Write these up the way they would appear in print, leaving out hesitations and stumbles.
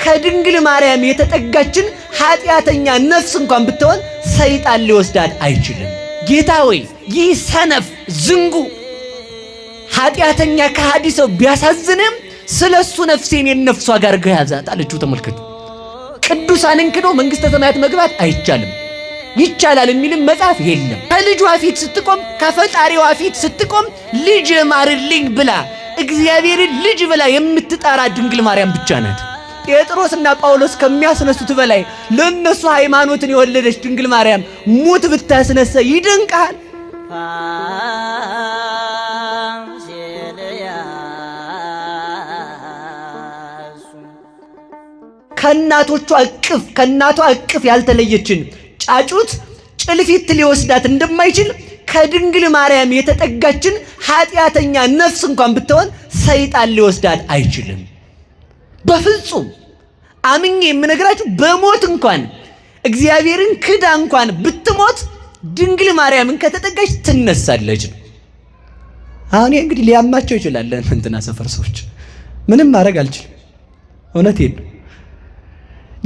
ከድንግል ማርያም የተጠጋችን ኃጢአተኛ ነፍስ እንኳን ብትሆን ሰይጣን ሊወስዳት አይችልም። ጌታ ሆይ ይህ ሰነፍ ዝንጉ ኃጢአተኛ ከሃዲ ሰው ቢያሳዝንም ስለሱ ነፍሴን የነፍሷ ጋር ገያዛት አለችው። ተመልከቱ። ቅዱሳንን ክዶ መንግሥተ ሰማያት መግባት አይቻልም። ይቻላል የሚልም መጽሐፍ የለም። ከልጇ ፊት ስትቆም ከፈጣሪዋ ፊት ስትቆም ልጅ ማርልኝ ብላ እግዚአብሔርን ልጅ ብላ የምትጠራ ድንግል ማርያም ብቻ ናት። ጴጥሮስና ጳውሎስ ከሚያስነሱት በላይ ለነሱ ሃይማኖትን የወለደች ድንግል ማርያም ሙት ብታስነሳ ይደንቃል። ከእናቷ እቅፍ ያልተለየችን ጫጩት ጭልፊት ሊወስዳት እንደማይችል ከድንግል ማርያም የተጠጋችን ኃጢአተኛ ነፍስ እንኳን ብትሆን ሰይጣን ሊወስዳት አይችልም። በፍጹም አምኜ የምነግራችሁ በሞት እንኳን እግዚአብሔርን ክዳ እንኳን ብትሞት ድንግል ማርያምን ከተጠጋች ትነሳለች። አሁን እንግዲህ ሊያማቸው ይችላል እንትና ሰፈር ሰዎች፣ ምንም ማድረግ አልችልም። እውነቴን ነው።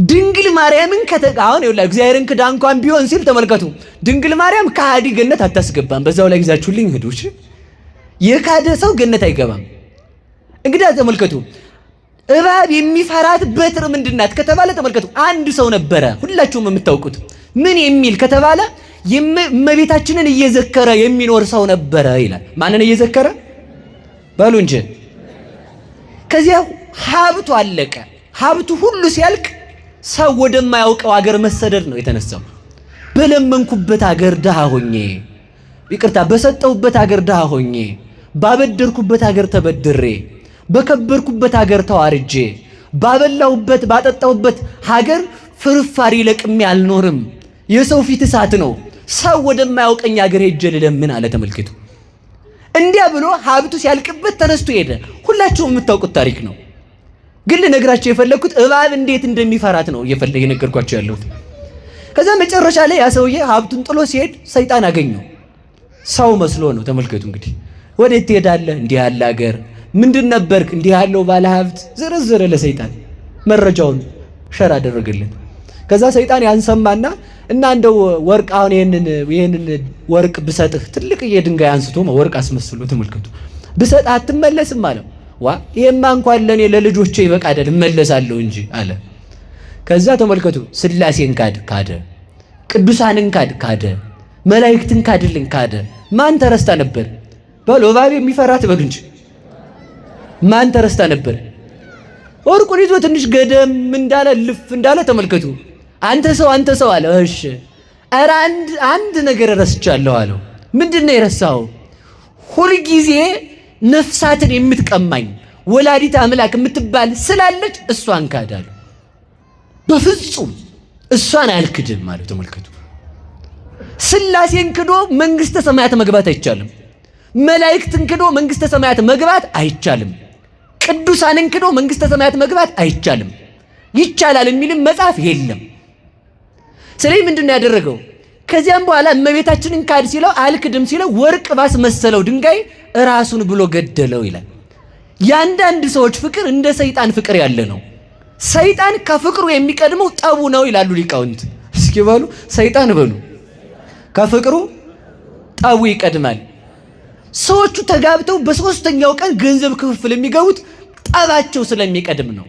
ድንግል ማርያምን አሁን ይኸውልህ እግዚአብሔርን ክዳ እንኳን ቢሆን ሲል ተመልከቱ። ድንግል ማርያም ከሃዲ ገነት አታስገባም። በዛው ላይ ግዛችሁልኝ ሂዱ። እሺ የካደ ሰው ገነት አይገባም። እንግዲህ ተመልከቱ። እባብ የሚፈራት በትር ምንድናት ከተባለ ተመልከቱ። አንድ ሰው ነበረ ሁላችሁም የምታውቁት ምን የሚል ከተባለ እመቤታችንን እየዘከረ የሚኖር ሰው ነበረ ይላል። ማንን እየዘከረ በሉ እንጂ። ከዚያ ሀብቱ አለቀ። ሀብቱ ሁሉ ሲያልቅ ሰው ወደማያውቀው አገር መሰደድ ነው የተነሳው። በለመንኩበት አገር ድሃ ሆኜ፣ ይቅርታ በሰጠሁበት አገር ድሃ ሆኜ፣ ባበደርኩበት አገር ተበድሬ፣ በከበርኩበት ሀገር ተዋርጄ፣ ባበላሁበት ባጠጣሁበት ሀገር ፍርፋሪ ለቅሜ አልኖርም። የሰው ፊት እሳት ነው። ሰው ወደማያውቀኝ ሀገር ሄጄ ልለምን አለ። ተመልከቱ። እንዲያ ብሎ ሀብቱ ሲያልቅበት ተነስቶ ሄደ። ሁላችሁም የምታውቁት ታሪክ ነው። ግን ልነግራችሁ የፈለኩት እባብ እንዴት እንደሚፈራት ነው የነገርኳችሁ ያለሁት። ከዛ መጨረሻ ላይ ያ ሰውዬ ሀብቱን ጥሎ ሲሄድ ሰይጣን አገኘው። ሰው መስሎ ነው። ተመልከቱ እንግዲህ። ወዴት ትሄዳለህ? እንዲህ ያለ ሀገር ምንድን ነበርክ? እንዲህ ያለው ባለ ሀብት ዝርዝር ለሰይጣን መረጃውን ሸር አደረገልን። ከዛ ሰይጣን ያንሰማና እና እንደው ወርቅ አሁን ይሄንን ወርቅ ብሰጥህ ትልቅዬ ድንጋይ አንስቶ ወርቅ አስመስሎ ተመልከቱ ብሰጥህ አትመለስም አለው። ይሄማ እንኳን ለኔ ለልጆቼ ይበቃ አይደል እመለሳለሁ እንጂ አለ። ከዛ ተመልከቱ ስላሴን ካደ፣ ቅዱሳንን ካደ፣ መላእክትን ካድልን ካደ። ማን ተረስታ ነበር? በሉ እባብ የሚፈራት በሉ እንጂ ማን ተረስታ ነበር? ወርቁን ይዞ ትንሽ ገደም እንዳለ ልፍ እንዳለ ተመልከቱ። አንተ ሰው አለ። እሺ ኧረ አንድ ነገር ረስቻለሁ አለው። ምንድነው የረሳው? ሁልጊዜ ነፍሳትን የምትቀማኝ ወላዲት አምላክ የምትባል ስላለች እሷን ካዳሉ። በፍጹም እሷን አልክድም ማለት ተመልከቱ። ስላሴን ክዶ መንግስተ ሰማያት መግባት አይቻልም። መላእክትን ክዶ መንግስተ ሰማያት መግባት አይቻልም። ቅዱሳንን ክዶ መንግስተ ሰማያት መግባት አይቻልም። ይቻላል የሚልም መጽሐፍ የለም። ስለዚህ ምንድነው ያደረገው? ከዚያም በኋላ እመቤታችንን ካድ ሲለው አልክድም ሲለው ወርቅ ባስመሰለው ድንጋይ ራሱን ብሎ ገደለው ይላል። ያንዳንድ ሰዎች ፍቅር እንደ ሰይጣን ፍቅር ያለ ነው። ሰይጣን ከፍቅሩ የሚቀድመው ጠቡ ነው ይላሉ ሊቃውንት። እስኪ በሉ ሰይጣን በሉ ከፍቅሩ ጠቡ ይቀድማል። ሰዎቹ ተጋብተው በሶስተኛው ቀን ገንዘብ ክፍፍል የሚገቡት ጠባቸው ስለሚቀድም ነው።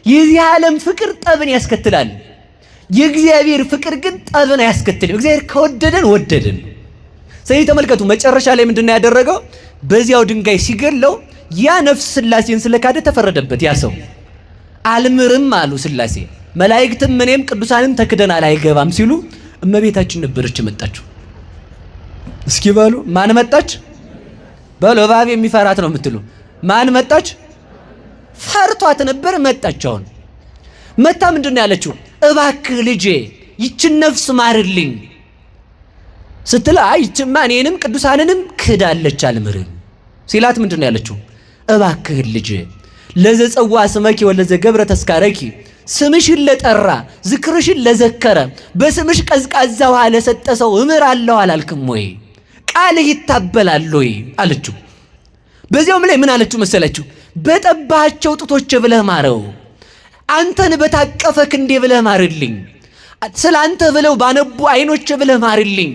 የዚህ ዓለም ፍቅር ጠብን ያስከትላል። የእግዚአብሔር ፍቅር ግን ጠብን አያስከትልም። እግዚአብሔር ከወደደን ወደደን። ስለዚህ ተመልከቱ መጨረሻ ላይ ምንድነው ያደረገው? በዚያው ድንጋይ ሲገለው ያ ነፍስ ስላሴን ስለካደ ተፈረደበት። ያ ሰው አልምርም አሉ ስላሴ። መላእክትም እኔም ቅዱሳንም ተክደናል አይገባም ሲሉ እመቤታችን ነበረች መጣችው። እስኪ በሉ ማን መጣች? በሉ እባብ የሚፈራት ነው የምትሉ ማን መጣች? ፈርቷት ነበር መጣች። አሁን መታ ምንድነው ያለችው? እባክህ ልጄ ይችን ነፍስ ማርልኝ ስትል ይችማ እኔንም ቅዱሳንንም ክዳለች አልምርም ሲላት ምንድነው ያለችው? እባክህ ልጄ ለዘጸዋ ስመኪ ወለዘ ገብረ ተስካረኪ ስምሽን ለጠራ ዝክርሽን ለዘከረ በስምሽ ቀዝቃዛ ውሃ ለሰጠ ሰው እምራለሁ አላልክም ወይ? ቃልህ ይታበላል ወይ አለችው። በዚያውም ላይ ምን አለችው መሰለችው? በጠባቸው ጡቶች ብለህ ማረው። አንተን በታቀፈ ክንዴ ብለህ ማርልኝ። ስላንተ ብለው ባነቡ አይኖች ብለህ ማርልኝ።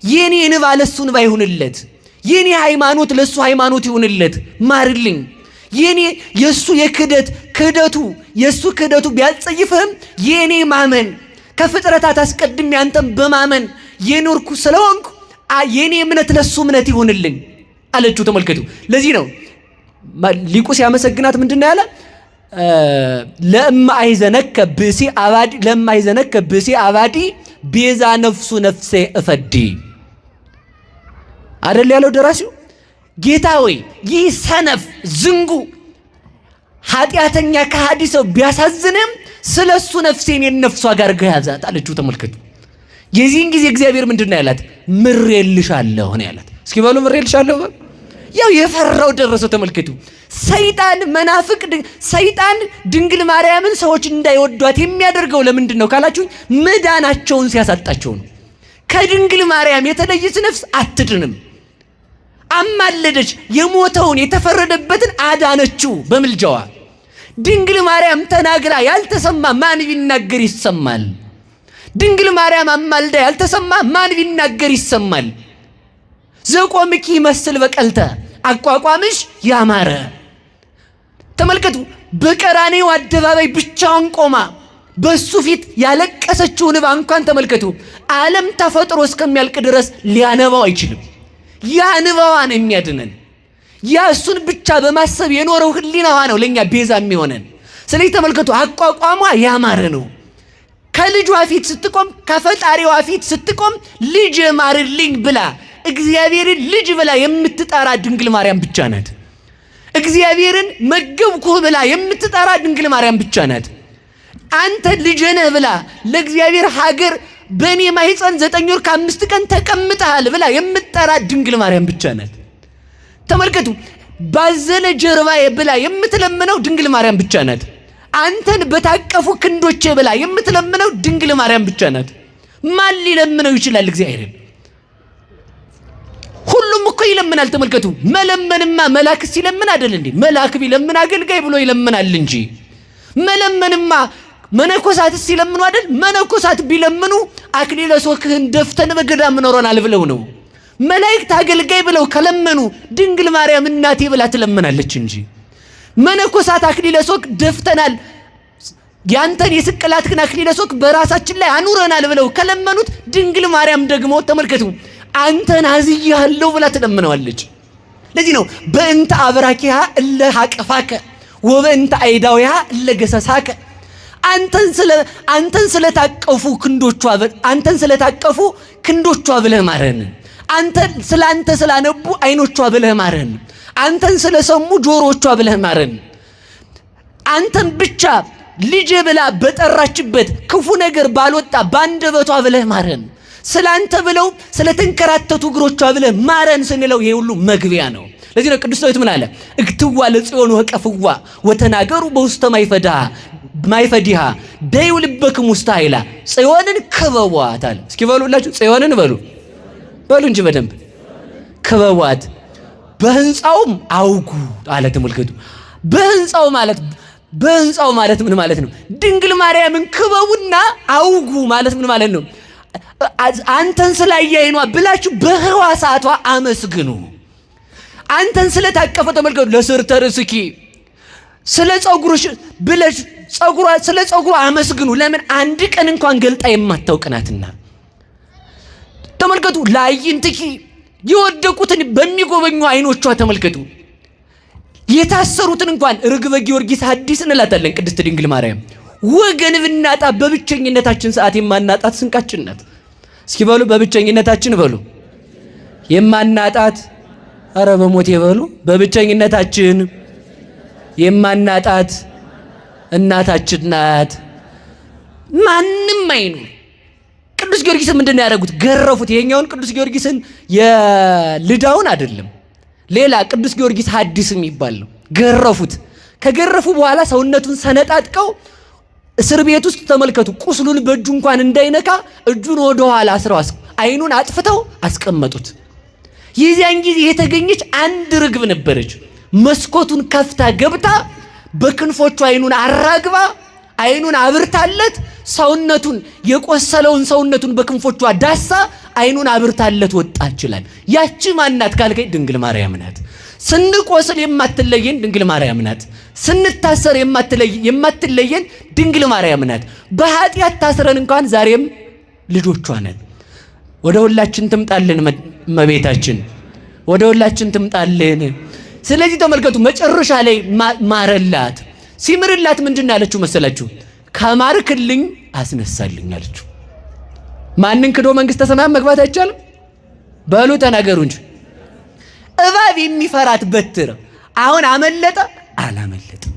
የኔ እንባ ለሱ እንባ ይሁንለት፣ የኔ ሃይማኖት ለሱ ሃይማኖት ይሁንለት፣ ማርልኝ። የኔ የሱ ክህደቱ ቢያጸይፍህም የኔ ማመን ከፍጥረታት አስቀድሜ አንተን በማመን የኖርኩ ስለሆንኩ የኔ እምነት ለሱ እምነት ይሁንልኝ አለችው። ተመልከቱ። ለዚህ ነው ሊቁ ሲያመሰግናት ምንድነው ያለ? ለማይዘነከ ብእሲ አባዲ ቤዛ ነፍሱ ነፍሴ እፈዲ አይደል ያለው ደራሲው። ጌታ ሆይ ይህ ሰነፍ ዝንጉ ኃጢአተኛ ከሃዲ ሰው ቢያሳዝንም ስለሱ ነፍሴን የነፍሷ ጋር ገያዛት አለችው። ተመልከቱ። የዚህን ጊዜ እግዚአብሔር ምንድነው ያላት? ምሬልሻለሁ ነው ያላት። እስኪ በሉ ምሬልሻለሁ። ያው የፈራው ደረሰው። ተመልከቱ። ሰይጣን ድንግል ማርያምን ሰዎች እንዳይወዷት የሚያደርገው ለምንድን ነው ካላችሁ መዳናቸውን ሲያሳጣቸው ነው። ከድንግል ማርያም የተለየች ነፍስ አትድንም። አማለደች፣ የሞተውን የተፈረደበትን አዳነችው በምልጃዋ። ድንግል ማርያም ተናግራ ያልተሰማ ማን ቢናገር ይሰማል? ድንግል ማርያም አማልዳ ያልተሰማ ማን ቢናገር ይሰማል? ዘቆምኪ መስል በቀልተ አቋቋምሽ ያማረ። ተመልከቱ። በቀራኔው አደባባይ ብቻዋን ቆማ በሱ ፊት ያለቀሰችው እንባ እንኳን ተመልከቱ። ዓለም ተፈጥሮ እስከሚያልቅ ድረስ ሊያነባው አይችልም። ያ እንባዋን የሚያድነን ያ እሱን ብቻ በማሰብ የኖረው ህሊናዋ ነው ለኛ ቤዛ የሚሆነን። ስለዚህ ተመልከቱ። አቋቋሟ ያማረ ነው። ከልጇ ፊት ስትቆም፣ ከፈጣሪዋ ፊት ስትቆም ልጅ ማርልኝ ብላ እግዚአብሔርን ልጅ ብላ የምትጠራ ድንግል ማርያም ብቻ ናት። እግዚአብሔርን መገብኩህ ብላ የምትጠራ ድንግል ማርያም ብቻ ናት። አንተ ልጅ ነህ ብላ ለእግዚአብሔር ሀገር በእኔ ማህፀን 9 ወር ከ5 ቀን ተቀምጠሃል ብላ የምትጠራ ድንግል ማርያም ብቻ ናት። ተመልከቱ። ባዘለ ጀርባዬ ብላ የምትለምነው ድንግል ማርያም ብቻ ናት። አንተን በታቀፉ ክንዶቼ ብላ የምትለምነው ድንግል ማርያም ብቻ ናት። ማን ሊለምነው ይችላል እግዚአብሔርን? ሁሉም እኮ ይለምናል። ተመልከቱ። መለመንማ መልአክ ሲለምን አይደል እንዴ? መልአክ ቢለምን አገልጋይ ብሎ ይለምናል እንጂ መለመንማ መነኮሳት ሲለምኑ አይደል? መነኮሳት ቢለምኑ አክሊለ ሦክህን ደፍተን በገዳም ኖረናል ብለው ነው። መላእክት አገልጋይ ብለው ከለመኑ ድንግል ማርያም እናቴ ብላ ትለምናለች እንጂ። መነኮሳት አክሊለ ሦክ ደፍተናል፣ ያንተን የስቅላትህን አክሊለ ሦክ በራሳችን ላይ አኑረናል ብለው ከለመኑት ድንግል ማርያም ደግሞ ተመልከቱ አንተን አዝያለሁ ብላ ትለምነዋለች። ለዚህ ነው በእንተ አብራኪሃ እለ ሐቀፋከ ወበእንተ አይዳዊሃ እለ ገሰሳከ። አንተን ስለታቀፉ ክንዶቿ ብለህ ማረን። አንተ ስላነቡ አይኖቿ ብለህ ማረን። አንተን ስለሰሙ ጆሮቿ ብለህ ማረን። አንተን ብቻ ልጅ ብላ በጠራችበት ክፉ ነገር ባልወጣ ባንደበቷ ብለህ ማረን። ስላንተ ብለው ስለተንከራተቱ እግሮቿ ብለህ ማረን ስንለው ይሄ ሁሉ መግቢያ ነው። ለዚህ ነው ቅዱስ ዳዊት ምን አለ? እክትዋ ለጽዮን ወቀፍዋ ወተናገሩ በውስተ ማይፈዲሃ ደዩ ልበክሙ ውስተ ኃይላ። ጽዮንን ክበቧት አለ። እስኪ በሉላችሁ ጽዮንን በሉ እንጂ በደንብ ክበቧት፣ በህንፃውም አውጉ አለ። ተመልከቱ። በህንፃው ማለት ምን ማለት ነው? ድንግል ማርያምን ክበቡና አውጉ ማለት ምን ማለት ነው? አንተን ስላያይኗ ብላችሁ በህዋሳቷ አመስግኑ። አንተን ስለታቀፈ ተመልከቱ። ለስርተ ርእስኪ ስለ ጸጉርሽ ብለሽ ስለ ጸጉሯ አመስግኑ። ለምን? አንድ ቀን እንኳን ገልጣ የማታውቅ ናትና። ተመልከቱ። ለአዕይንትኪ የወደቁትን በሚጎበኙ አይኖቿ ተመልከቱ። የታሰሩትን እንኳን ርግበ ጊዮርጊስ ሐዲስ እንላታለን ቅድስት ድንግል ማርያም። ወገን ብናጣ በብቸኝነታችን ሰዓት የማናጣት ስንቃችን ናት። እስኪ በሉ በብቸኝነታችን በሉ የማናጣት፣ አረ በሞት የበሉ በብቸኝነታችን የማናጣት እናታችን ናት። ማንም አይኑ። ቅዱስ ጊዮርጊስ ምንድነው ያደረጉት? ገረፉት። ይሄኛውን ቅዱስ ጊዮርጊስን የልዳውን አይደለም፣ ሌላ ቅዱስ ጊዮርጊስ ሐዲስ የሚባል ነው። ገረፉት። ከገረፉ በኋላ ሰውነቱን ሰነጣጥቀው እስር ቤት ውስጥ ተመልከቱ። ቁስሉን በእጁ እንኳን እንዳይነካ እጁን ወደ ኋላ አስረው አይኑን አጥፍተው አስቀመጡት። የዚያን ጊዜ የተገኘች አንድ ርግብ ነበረች። መስኮቱን ከፍታ ገብታ በክንፎቹ አይኑን አራግባ አይኑን አብርታለት ሰውነቱን የቆሰለውን ሰውነቱን በክንፎቿ ዳሳ አይኑን አብርታለት ወጣች ይላል። ያቺ ማናት ካልከኝ ድንግል ማርያም ናት። ስንቆስል የማትለየን ድንግል ማርያም ናት። ስንታሰር የማትለየን ድንግል ማርያም ናት። በኃጢአት ታስረን እንኳን ዛሬም ልጆቿ ነን። ወደ ሁላችን ትምጣልን እመቤታችን፣ ወደ ሁላችን ትምጣልን። ስለዚህ ተመልከቱ መጨረሻ ላይ ማረላት። ሲምርላት ምንድን ያለችው መሰላችሁ? ከማርክልኝ አስነሳልኝ አለችው። ማንን ክዶ መንግስተ ሰማያት መግባት አይቻልም? በሉ ተናገሩ እንጂ። እባብ የሚፈራት በትር አሁን አመለጠ? አላመለጠም።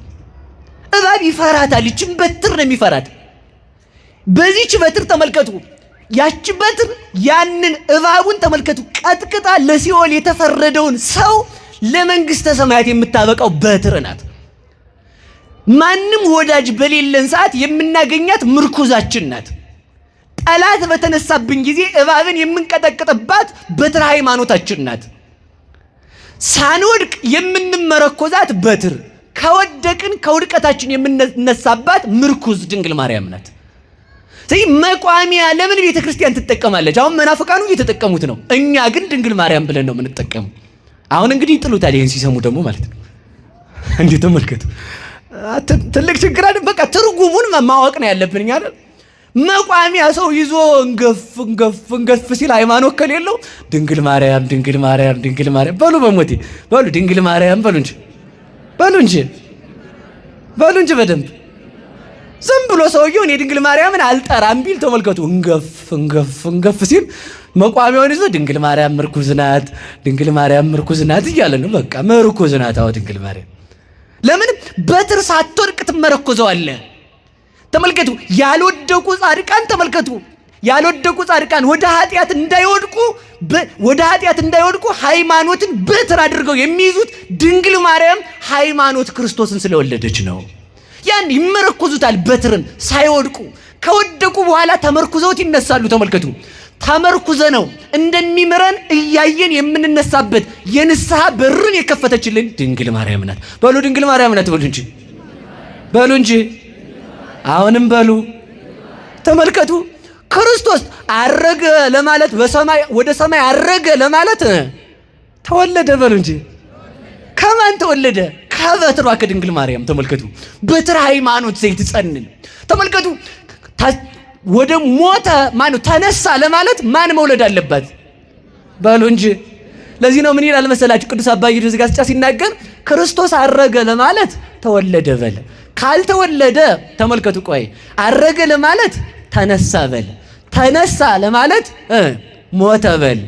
እባብ ይፈራታል። ይችን በትር ነው የሚፈራት። በዚህች በትር ተመልከቱ፣ ያቺ በትር ያንን እባቡን ተመልከቱ ቀጥቅጣ ለሲኦል የተፈረደውን ሰው ለመንግስተ ሰማያት የምታበቃው በትር ናት። ማንም ወዳጅ በሌለን ሰዓት የምናገኛት ምርኩዛችን ናት። ጠላት በተነሳብን ጊዜ እባብን የምንቀጠቅጥባት በትር ሃይማኖታችን ናት። ሳንወድቅ የምንመረኮዛት በትር፣ ከወደቅን ከውድቀታችን የምንነሳባት ምርኩዝ ድንግል ማርያም ናት። ስለዚህ መቋሚያ ለምን ቤተ ክርስቲያን ትጠቀማለች? አሁን መናፍቃኑ እየተጠቀሙት ነው። እኛ ግን ድንግል ማርያም ብለን ነው የምንጠቀሙ። አሁን እንግዲህ ይጥሉታል ይሄን ሲሰሙ ደግሞ ማለት ነው። እንዴት ተመልከቱ። ትልቅ ችግር አይደል? በቃ ትርጉሙን ማወቅ ነው ያለብን እኛ አይደል? መቋሚያ ሰው ይዞ እንገፍ ሲል ሃይማኖት ከሌለው ድንግል ማርያም ድንግል ማርያም ድንግል ማርያም በሉ፣ በሞቴ በሉ፣ ድንግል ማርያም በሉ እንጂ በደንብ። ዝም ብሎ ሰውየው እኔ ድንግል ማርያምን አልጠራም ቢል ተመልከቱ፣ እንገፍ ሲል መቋሚያውን ይዞ ድንግል ማርያም ምርኩዝ ናት፣ ድንግል ማርያም ምርኩዝ ናት እያለ ነው። በቃ ምርኩዝ ናት። አዎ ድንግል ማርያም ለምን በትር ሳትወድቅ ትመረኮዘዋለህ? ተመልከቱ፣ ያልወደቁ ጻድቃን ተመልከቱ፣ ያልወደቁ ጻድቃን ወደ ኃጢአት እንዳይወድቁ ሃይማኖትን በትር አድርገው የሚይዙት ድንግል ማርያም ሃይማኖት ክርስቶስን ስለወለደች ነው። ያን ይመረኮዙታል በትርን ሳይወድቁ። ከወደቁ በኋላ ተመርኩዘውት ይነሳሉ። ተመልከቱ፣ ተመርኩዘ ነው እንደሚምረን እያየን የምንነሳበት የንስሐ በርን የከፈተችልን ድንግል ማርያም ናት። በሉ ድንግል ማርያም ናት በሉ እንጂ አሁንም በሉ። ተመልከቱ፣ ክርስቶስ አረገ ለማለት በሰማይ ወደ ሰማይ አረገ ለማለት ተወለደ። በሉ እንጂ ከማን ተወለደ? ከበትሯ ከድንግል ማርያም። ተመልከቱ፣ በትር ሃይማኖት ዘይትጸንን። ተመልከቱ፣ ወደ ሞተ ማነው ተነሳ ለማለት ማን መውለድ አለባት? በሉ እንጂ። ለዚህ ነው ምን ይላል መሰላችሁ ቅዱስ አባ ጊዮርጊስ ዘጋስጫ ሲናገር ክርስቶስ አረገ ለማለት ተወለደ በል። ካልተወለደ ተመልከቱ፣ ቆይ አረገ ለማለት ተነሳ በል፣ ተነሳ ለማለት ሞተ በል፣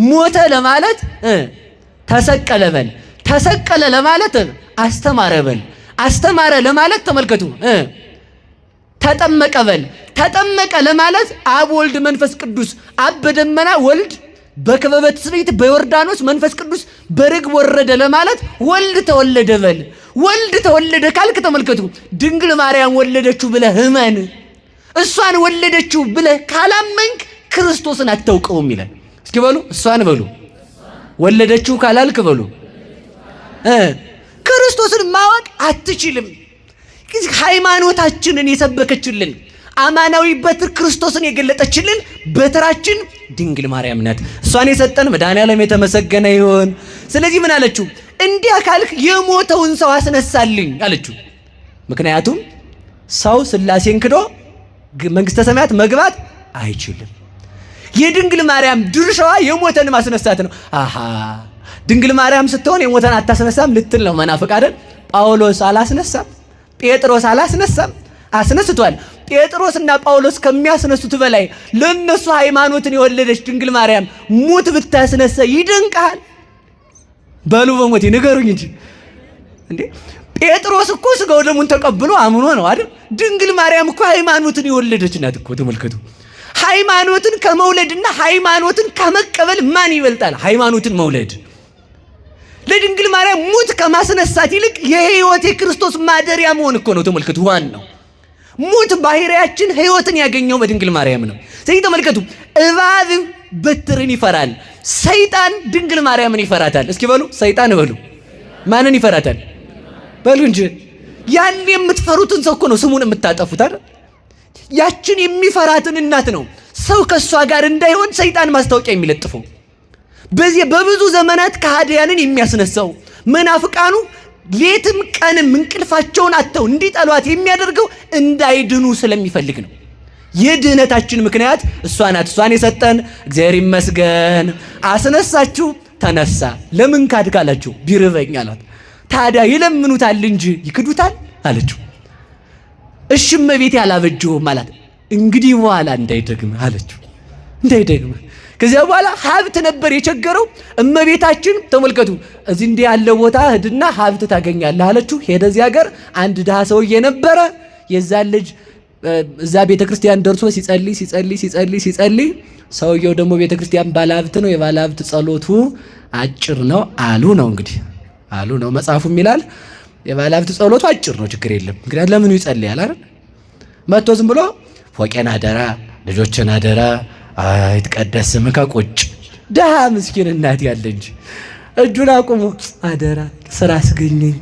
ሞተ ለማለት ተሰቀለ በል፣ ተሰቀለ ለማለት አስተማረ በል፣ አስተማረ ለማለት ተመልከቱ ተጠመቀ በል፣ ተጠመቀ ለማለት አብ ወልድ መንፈስ ቅዱስ፣ አብ በደመና ወልድ በክበበ ትስብእት በዮርዳኖስ መንፈስ ቅዱስ በርግብ ወረደ ለማለት ወልድ ተወለደ በል። ወልድ ተወለደ ካልክ ተመልከቱ፣ ድንግል ማርያም ወለደችው ብለህ እመን። እሷን ወለደችው ብለህ ካላመንክ ክርስቶስን አታውቀውም ይላል። እስኪ በሉ እሷን በሉ፣ ወለደችው ካላልክ በሉ ክርስቶስን ማወቅ አትችልም። ሃይማኖታችንን የሰበከችልን አማናዊ በትር ክርስቶስን የገለጠችልን በትራችን ድንግል ማርያም ናት። እሷን የሰጠን መድኃኔዓለም የተመሰገነ ይሁን። ስለዚህ ምን አለችው? እንዲያ ካልክ የሞተውን ሰው አስነሳልኝ አለችው። ምክንያቱም ሰው ሥላሴን ክዶ መንግስተ ሰማያት መግባት አይችልም። የድንግል ማርያም ድርሻዋ የሞተን ማስነሳት ነው። አሃ ድንግል ማርያም ስትሆን የሞተን አታስነሳም ልትል ነው መናፍቅ አይደል? ጳውሎስ አላስነሳም፣ ጴጥሮስ አላስነሳም፣ አስነስቷል። ጴጥሮስና ጳውሎስ ከሚያስነሱት በላይ ለነሱ ሃይማኖትን የወለደች ድንግል ማርያም ሙት ብታስነሳ ይደንቃል። በሉ በሞቴ ንገሩኝ እንጂ ጴጥሮስ እኮ ስጋው ደሙን ተቀብሎ አምኖ ነው አይደል? ድንግል ማርያም እኮ ሃይማኖትን የወለደች ናት እኮ። ተመልከቱ፣ ሃይማኖትን ከመውለድና ሃይማኖትን ከመቀበል ማን ይበልጣል? ሃይማኖትን መውለድ ለድንግል ማርያም ሙት ከማስነሳት ይልቅ የሕይወት የክርስቶስ ማደሪያ መሆን እኮ ነው። ተመልከቱ፣ ዋናው ሙት ባህሪያችን ሕይወትን ያገኘው በድንግል ማርያም ነው። ስለዚህ ተመልከቱ፣ እባብ በትርን ይፈራል፣ ሰይጣን ድንግል ማርያምን ይፈራታል። እስኪ በሉ ሰይጣን በሉ ማንን ይፈራታል? በሉ እንጂ ያን የምትፈሩትን ሰው እኮ ነው ስሙን የምታጠፉት አይደል? ያችን የሚፈራትን እናት ነው ሰው ከሷ ጋር እንዳይሆን ሰይጣን ማስታወቂያ የሚለጥፈው። በዚህ በብዙ ዘመናት ከሃዲያንን የሚያስነሳው መናፍቃኑ ሌትም ቀንም እንቅልፋቸውን አጥተው እንዲጠሏት የሚያደርገው እንዳይድኑ ስለሚፈልግ ነው። የድህነታችን ምክንያት እሷ ናት። እሷን የሰጠን እግዚአብሔር ይመስገን። አስነሳችሁ፣ ተነሳ። ለምን ካድክ አላችሁ። ቢርበኝ አላት። ታዲያ ይለምኑታል እንጂ ይክዱታል አለችው። እሺ እመቤቴ አላበጀሁም አላት። እንግዲህ በኋላ እንዳይደግም አለችው። እንዳይደግም። ከዚያ በኋላ ሀብት ነበር የቸገረው። እመቤታችን ተመልከቱ፣ እዚህ እንዲህ ያለ ቦታ ሂድና ሀብት ታገኛለህ አለችው። ሄደ። እዚህ ሀገር አንድ ድሃ ሰውዬ ነበረ። የዛን ልጅ እዛ ቤተክርስቲያን ደርሶ ሲጸልይ ሰውየው ደግሞ ቤተክርስቲያን ባለሀብት ነው። የባለሀብት ጸሎቱ አጭር ነው አሉ ነው እንግዲህ አሉ ነው መጽሐፉም ይላል። የባለሀብት ጸሎቱ አጭር ነው፣ ችግር የለም። ምክንያቱም ለምኑ ይጸልያል አይደል? መጥቶ ዝም ብሎ ፎቄን አደራ፣ ልጆችን አደራ፣ ይትቀደስ ስምከ ቁጭ። ደሃ ምስኪን እናት ያለ እንጂ እጁን አቁሞ አደራ ስራ አስገኘኝ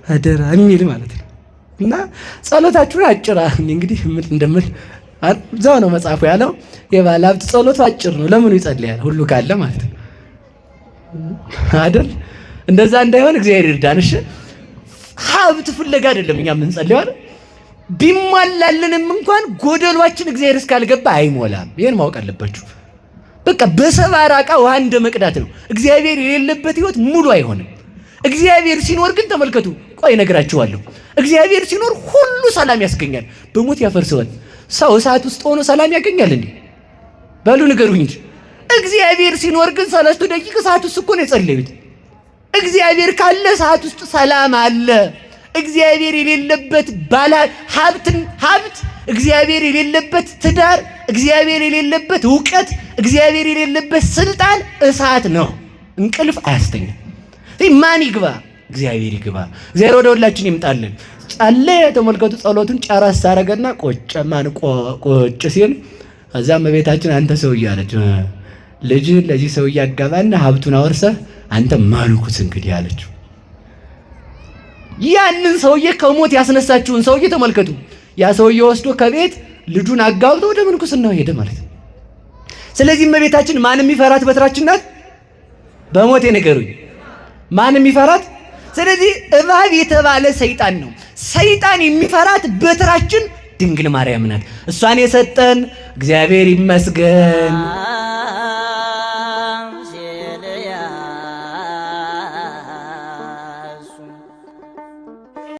አደራ የሚል ማለት ነው። እና ጸሎታችሁን አጭራ እንግዲህ ምን እንደምል እዛው ነው መጽሐፉ ያለው። የባለሀብት ጸሎቱ አጭር ነው፣ ለምኑ ይጸልያል? ሁሉ ካለ ማለት ነው አይደል? እንደዛ እንዳይሆን እግዚአብሔር ይርዳን። እሺ ሀብት ፍለጋ አይደለም እኛ የምንጸልየው አይደል? ቢሟላልንም እንኳን ጎደሏችን እግዚአብሔር እስካልገባ አይሞላም። ይሄን ማወቅ አለባችሁ። በቃ በሰባራ ዕቃ ውሃ እንደ መቅዳት ነው። እግዚአብሔር የሌለበት ህይወት ሙሉ አይሆንም። እግዚአብሔር ሲኖር ግን ተመልከቱ፣ ቆይ እነግራችኋለሁ። እግዚአብሔር ሲኖር ሁሉ ሰላም ያስገኛል፣ በሞት ያፈርሰዋል። ሰው እሳት ውስጥ ሆኖ ሰላም ያገኛል እንዴ? በሉ ንገሩኝ እንጂ። እግዚአብሔር ሲኖር ግን 3 ደቂቃ እሳት ውስጥ እኮ ነው የጸለዩት። እግዚአብሔር ካለ እሳት ውስጥ ሰላም አለ። እግዚአብሔር የሌለበት ሀብት፣ እግዚአብሔር የሌለበት ትዳር፣ እግዚአብሔር የሌለበት እውቀት፣ እግዚአብሔር የሌለበት ስልጣን እሳት ነው። እንቅልፍ አያስተኛም። ማን ይግባ? እግዚአብሔር ይግባ። እግዚአብሔር ወደ ሁላችን ይምጣልን። ጸለየ። ተመልከቱ፣ ጸሎቱን ጨረስ አደረገና ቆጭ ሲል እዛም በቤታችን አንተ ሰውዬ አለች፣ ልጅህን ለዚህ ሰውዬ አጋባና ሀብቱን አወርሰህ አንተ ማንኩስ እንግዲህ አለችው። ያንን ሰውዬ ከሞት ያስነሳችውን ሰውዬ ተመልከቱ። ያ ሰውዬ ወስዶ ከቤት ልጁን አጋብቶ ወደ ምንኩስናው ሄደ ማለት ነው። ስለዚህ እመቤታችን ማንም የሚፈራት በትራችን ናት። በሞት የነገሩኝ ማንም የሚፈራት። ስለዚህ እባብ የተባለ ሰይጣን ነው። ሰይጣን የሚፈራት በትራችን ድንግል ማርያም ናት። እሷን የሰጠን እግዚአብሔር ይመስገን።